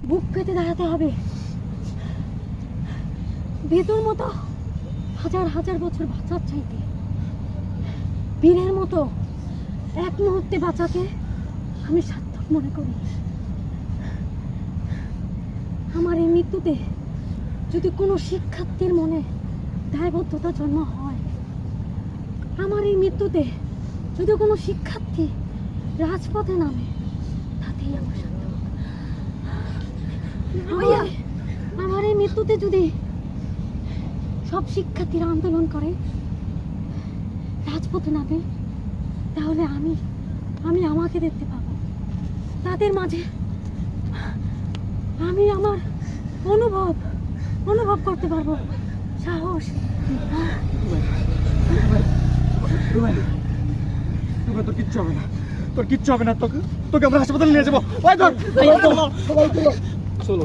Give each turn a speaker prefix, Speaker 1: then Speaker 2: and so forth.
Speaker 1: বুক পেতে দাঁড়াতে হবে। বেদুর মতো হাজার হাজার বছর বাঁচার চাইতে বীরের মতো এক মুহূর্তে বাঁচাকে আমি সার্থক মনে করি। আমার এই মৃত্যুতে যদি কোনো শিক্ষার্থীর মনে দায়বদ্ধতা জন্ম হয়, আমার এই মৃত্যুতে যদি কোনো শিক্ষার্থী রাজপথে নামে, তাতেই আমার সার্থক। আমার এই মৃত্যুতে যদি সব শিক্ষার্থীরা আন্দোলন করে, রাজপথে নামে, তাহলে আমি আমাকে দেখতে পাবো। তাদের মাঝে আমি আমার অনুভব করতে পারবো সাহস।
Speaker 2: তোর কিচ্ছু হবে না, তোর কিচ্ছু হবে না। তোকে আমরা হাসপাতালে নিয়ে যাবো। চলো।